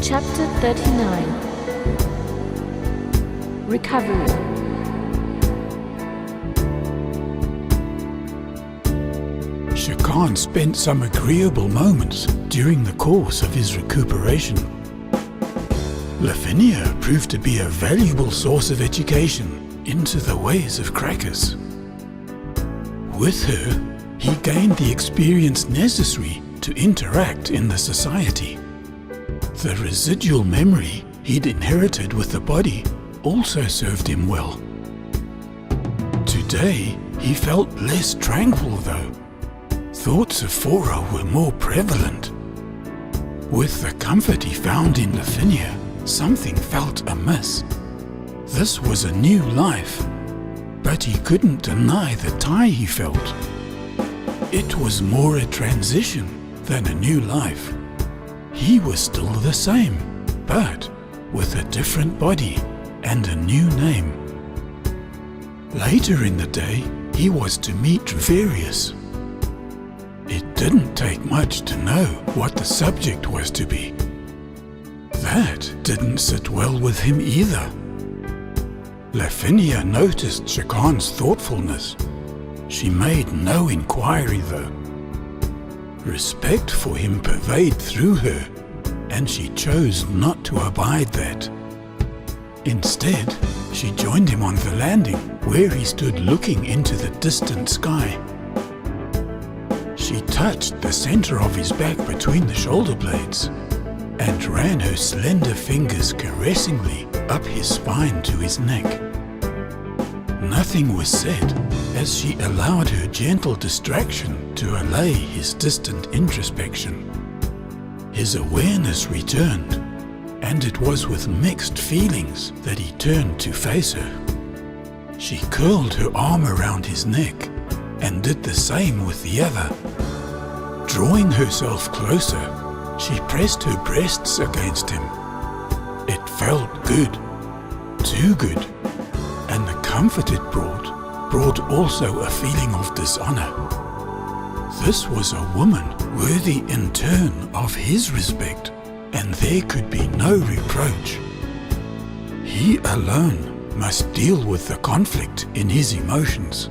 Chapter 39. Recovery. Shakan spent some agreeable moments during the course of his recuperation. Lavinia proved to be a valuable source of education into the ways of crackers. With her, he gained the experience necessary to interact in the society. The residual memory he'd inherited with the body also served him well. Today, he felt less tranquil though. Thoughts of Fora were more prevalent. With the comfort he found in Lavinia, something felt amiss. This was a new life, but he couldn't deny the tie he felt. It was more a transition than a new life. He was still the same, but with a different body and a new name. Later in the day, he was to meet various. It didn't take much to know what the subject was to be. That didn't sit well with him either. Lavinia noticed Shakan's thoughtfulness. She made no inquiry though. Respect for him pervaded through her, and she chose not to abide that. Instead, she joined him on the landing, where he stood looking into the distant sky. She touched the center of his back between the shoulder blades and ran her slender fingers caressingly up his spine to his neck. Nothing was said as she allowed her gentle distraction to allay his distant introspection. His awareness returned, and it was with mixed feelings that he turned to face her. She curled her arm around his neck and did the same with the other. Drawing herself closer, she pressed her breasts against him. It felt good, too good, and the comfort it brought also a feeling of dishonor. This was a woman worthy in turn of his respect, and there could be no reproach. He alone must deal with the conflict in his emotions.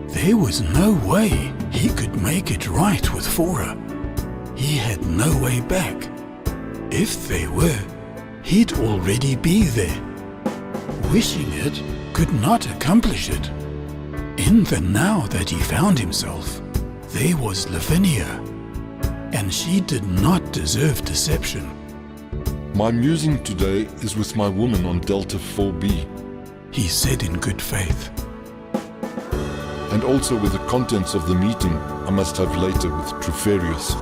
There was no way he could make it right with Fora. He had no way back. If there were, he'd already be there. Wishing it could not accomplish it. In the now that he found himself, there was Lavinia, and she did not deserve deception. My musing today is with my woman on Delta 4B, he said in good faith. and also with the contents of the meeting I must have later with Truferius.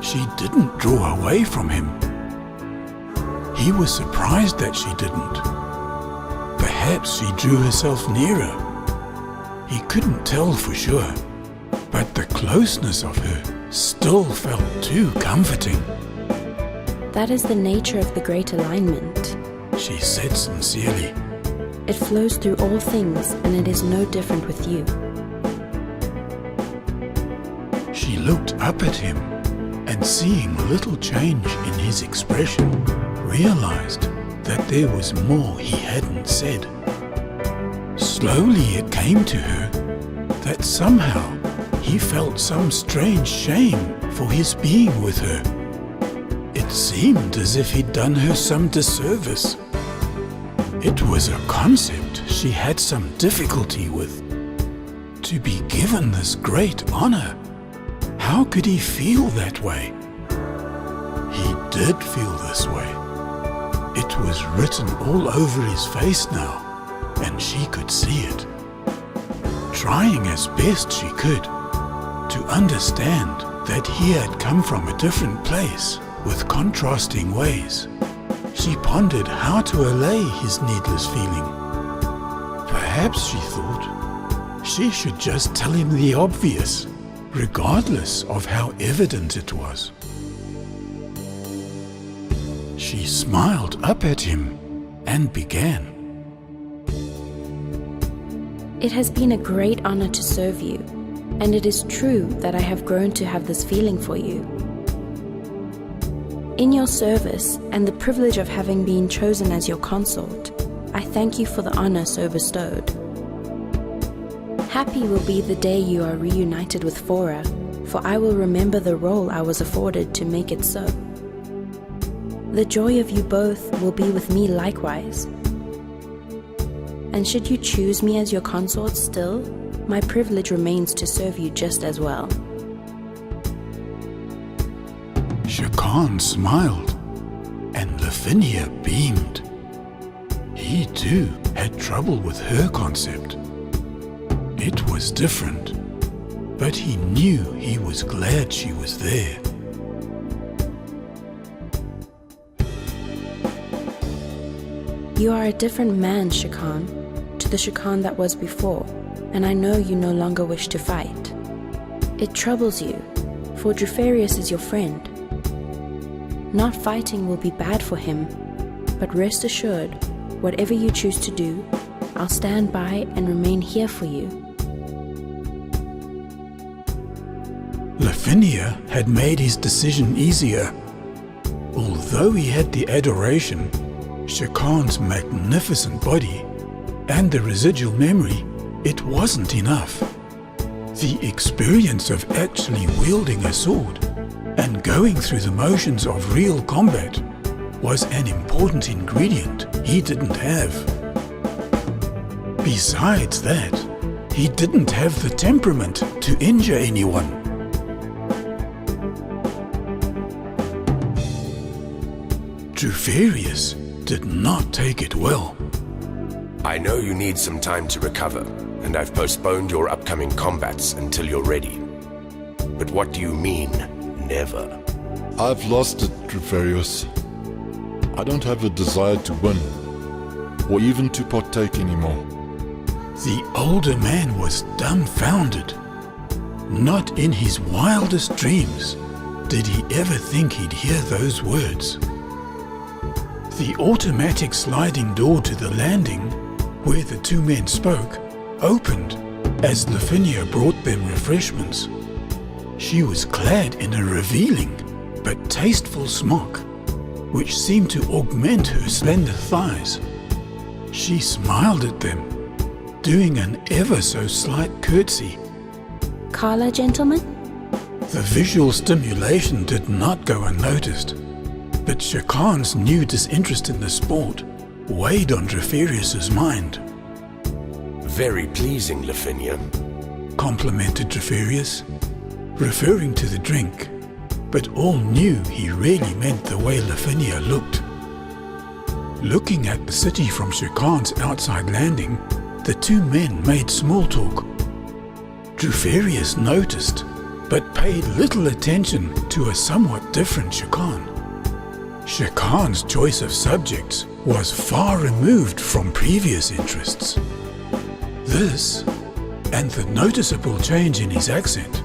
She didn't draw away from him. He was surprised that she didn't. Perhaps she drew herself nearer. He couldn't tell for sure, but the closeness of her still felt too comforting. That is the nature of the great alignment. She said sincerely. It flows through all things, and it is no different with you. She looked up at him, and seeing little change in his expression, realized that there was more he hadn't said. Slowly it came to her that somehow he felt some strange shame for his being with her. It seemed as if he'd done her some disservice. It was a concept she had some difficulty with. To be given this great honor, how could he feel that way? He did feel this way. It was written all over his face now, and she could see it. Trying as best she could to understand that he had come from a different place with contrasting ways, she pondered how to allay his needless feeling. Perhaps, she thought, she should just tell him the obvious, regardless of how evident it was. She smiled up at him and began. It has been a great honor to serve you, and it is true that I have grown to have this feeling for you. In your service and the privilege of having been chosen as your consort, I thank you for the honor so bestowed. Happy will be the day you are reunited with Fora, for I will remember the role I was afforded to make it so. The joy of you both will be with me likewise. And should you choose me as your consort still, my privilege remains to serve you just as well. Shakan smiled, and Lavinia beamed. He too had trouble with her concept. It was different, but he knew he was glad she was there. You are a different man, Shakan, to the Shakan that was before, and I know you no longer wish to fight. It troubles you, for Drufarius is your friend. Not fighting will be bad for him, but rest assured, whatever you choose to do, I'll stand by and remain here for you. Lavinia had made his decision easier. Although he had the adoration, Shakan's magnificent body, and the residual memory, it wasn't enough. The experience of actually wielding a sword and going through the motions of real combat was an important ingredient he didn't have. Besides that, he didn't have the temperament to injure anyone. Drufarius did not take it well. I know you need some time to recover, and I've postponed your upcoming combats until you're ready. But what do you mean, never? I've lost it, Drufarius. I don't have a desire to win, or even to partake anymore. The older man was dumbfounded. Not in his wildest dreams did he ever think he'd hear those words. The automatic sliding door to the landing, where the two men spoke, opened as Lavinia brought them refreshments. She was clad in a revealing but tasteful smock, which seemed to augment her slender thighs. She smiled at them, doing an ever so slight curtsy. Kala, gentlemen? The visual stimulation did not go unnoticed, but Shakan's new disinterest in the sport weighed on Drufarius's mind. Very pleasing, Lavinia, Complimented Drufarius, referring to the drink, but all knew he really meant the way Lavinia looked. Looking at the city from Shakan's outside landing, the two men made small talk. Drufarius noticed, but paid little attention to a somewhat different Shakan. Shakan's choice of subjects was far removed from previous interests. This, and the noticeable change in his accent,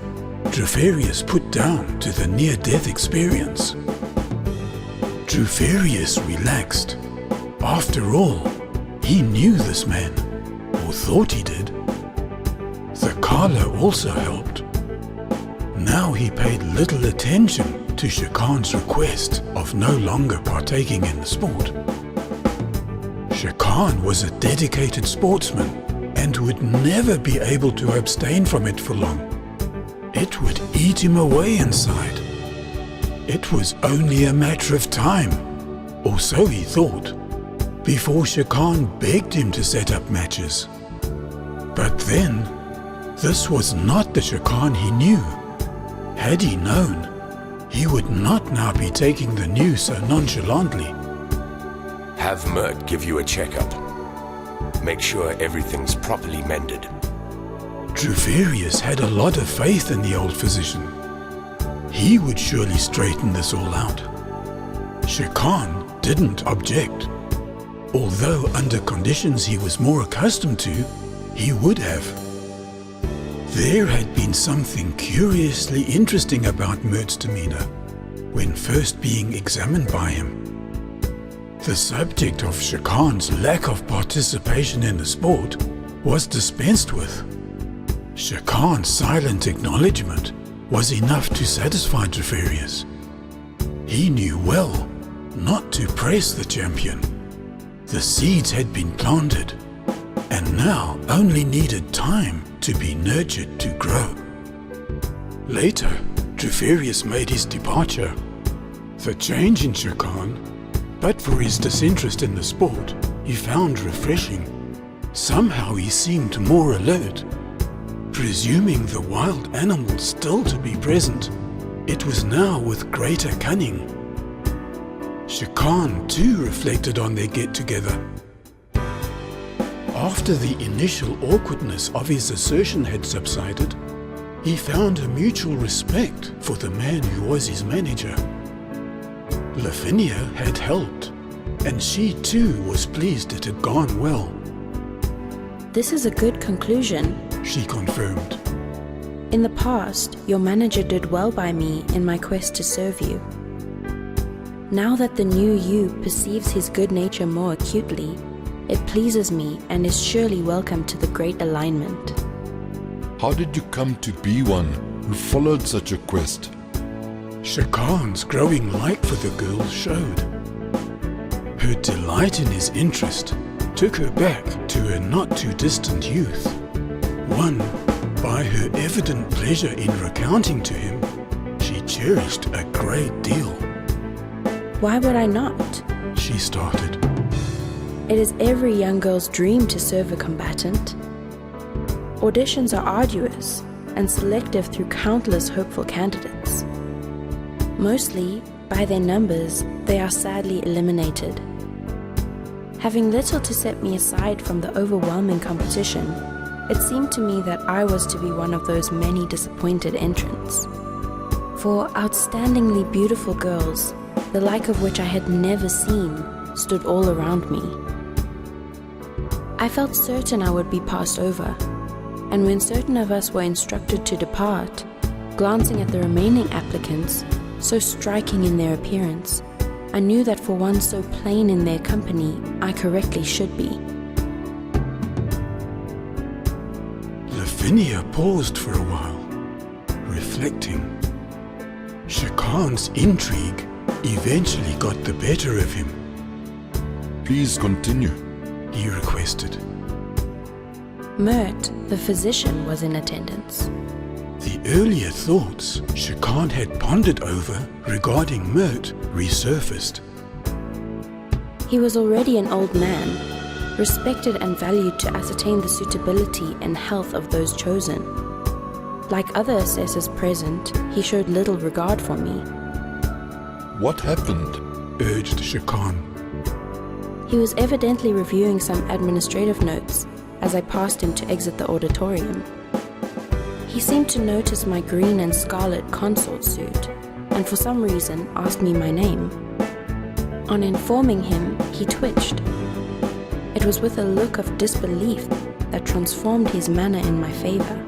Drufarius put down to the near-death experience. Drufarius relaxed. After all, he knew this man, or thought he did. The Kala also helped. Now he paid little attention to Shakan's request of no longer partaking in the sport. Shakan was a dedicated sportsman and would never be able to abstain from it for long. It would eat him away inside. It was only a matter of time, or so he thought, before Shakan begged him to set up matches. But then, this was not the Shakan he knew. Had he known, he would not now be taking the news so nonchalantly. have Mert give you a checkup. Make sure everything's properly mended. Drufarius had a lot of faith in the old physician. He would surely straighten this all out. Shakan didn't object, although under conditions he was more accustomed to, he would have. There had been something curiously interesting about Mert's demeanor when first being examined by him. The subject of Shakan's lack of participation in the sport was dispensed with. Shakan's silent acknowledgement was enough to satisfy Drufarius. He knew well not to press the champion. The seeds had been planted, and now only needed time to be nurtured to grow. Later, Drufarius made his departure. The change in Shakan, but for his disinterest in the sport, he found refreshing. Somehow he seemed more alert. Presuming the wild animals still to be present, it was now with greater cunning. Shakan too reflected on their get-together. After the initial awkwardness of his assertion had subsided, he found a mutual respect for the man who was his manager. Lavinia had helped, and she too was pleased it had gone well. This is a good conclusion. She confirmed. In the past, your manager did well by me in my quest to serve you. Now that the new you perceives his good nature more acutely, it pleases me and is surely welcome to the great alignment. How did you come to be one who followed such a quest? Shakan's growing like for the girl showed. Her delight in his interest took her back to a not-too-distant youth, one by her evident pleasure in recounting to him she cherished a great deal. Why would I not? She started. It is every young girl's dream to serve a combatant. Auditions are arduous and selective through countless hopeful candidates. Mostly, by their numbers, they are sadly eliminated. Having little to set me aside from the overwhelming competition, it seemed to me that I was to be one of those many disappointed entrants. For outstandingly beautiful girls, the like of which I had never seen, stood all around me. I felt certain I would be passed over, and when certain of us were instructed to depart, glancing at the remaining applicants, so striking in their appearance, I knew that for one so plain in their company, I correctly should be. Lavinia paused for a while, reflecting. Shakan's intrigue eventually got the better of him. Please continue, he requested. Mert, the physician, was in attendance. The earlier thoughts Shakan had pondered over regarding Mert resurfaced. He was already an old man, respected and valued to ascertain the suitability and health of those chosen. Like other assessors present, he showed little regard for me. What happened? Urged Shakan. He was evidently reviewing some administrative notes as I passed him to exit the auditorium. He seemed to notice my green and scarlet consort suit, and for some reason asked me my name. On informing him, he twitched. It was with a look of disbelief that transformed his manner in my favor.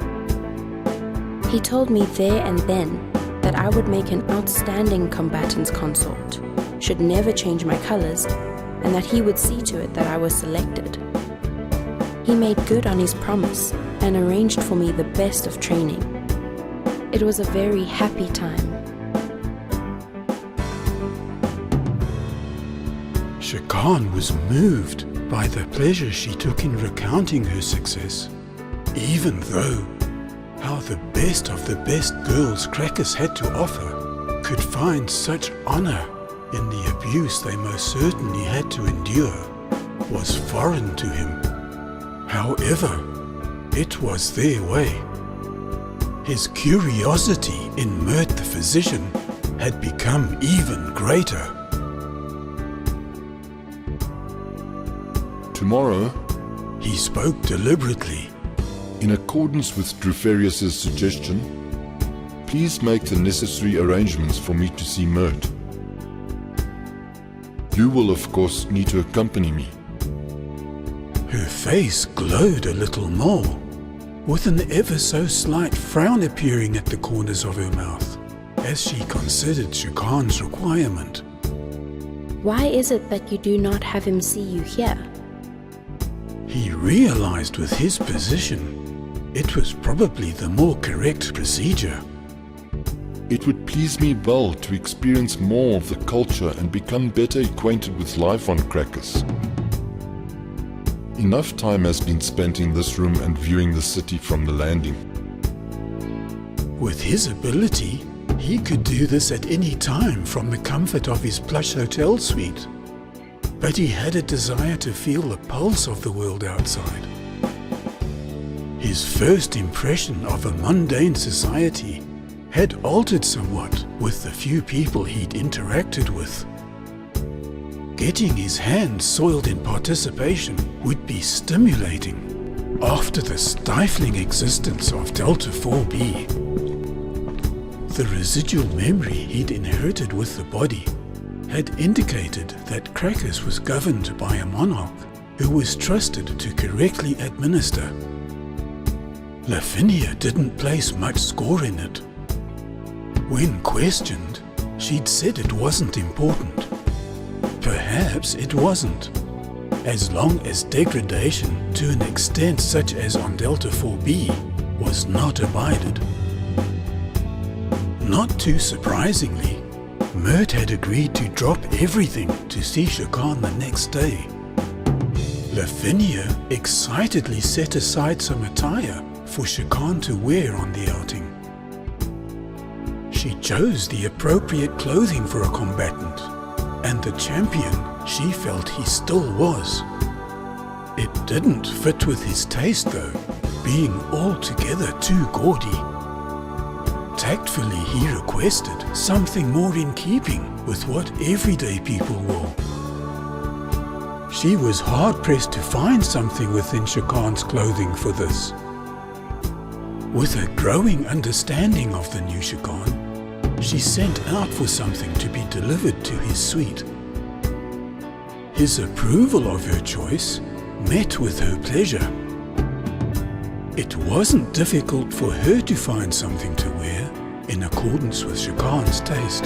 He told me there and then that I would make an outstanding combatant's consort, should never change my colors, and that he would see to it that I was selected. He made good on his promise and arranged for me the best of training. It was a very happy time. Shakan was moved by the pleasure she took in recounting her success, even though how the best of the best girls Crackers had to offer could find such honor in the abuse they most certainly had to endure was foreign to him. However, it was their way. His curiosity in Mert the physician had become even greater. Tomorrow, he spoke deliberately. In accordance with Drufarius's suggestion, please make the necessary arrangements for me to see Mert. You will of course need to accompany me. Her face glowed a little more, with an ever so slight frown appearing at the corners of her mouth, as she considered Shakan's requirement. Why is it that you do not have him see you here? He realized with his position, it was probably the more correct procedure. It would please me well to experience more of the culture and become better acquainted with life on Crackers. Enough time has been spent in this room and viewing the city from the landing. With his ability, he could do this at any time from the comfort of his plush hotel suite. But he had a desire to feel the pulse of the world outside. His first impression of a mundane society had altered somewhat with the few people he'd interacted with. Getting his hands soiled in participation would be stimulating after the stifling existence of Delta 4B. The residual memory he'd inherited with the body had indicated that Crackers was governed by a monarch who was trusted to correctly administer. Lavinia didn't place much score in it. When questioned, she'd said it wasn't important. Perhaps it wasn't, as long as degradation to an extent such as on Delta 4B was not abided. Not too surprisingly, Mert had agreed to drop everything to see Shakan the next day. Lavinia excitedly set aside some attire for Shakan to wear on the outing. She chose the appropriate clothing for a combatant, and the champion she felt he still was. It didn't fit with his taste though, being altogether too gaudy. Tactfully he requested something more in keeping with what everyday people wore. She was hard-pressed to find something within Shakan's clothing for this. With a growing understanding of the new Shakan, she sent out for something to be delivered to his suite. His approval of her choice met with her pleasure. It wasn't difficult for her to find something to wear in accordance with Shakan's taste.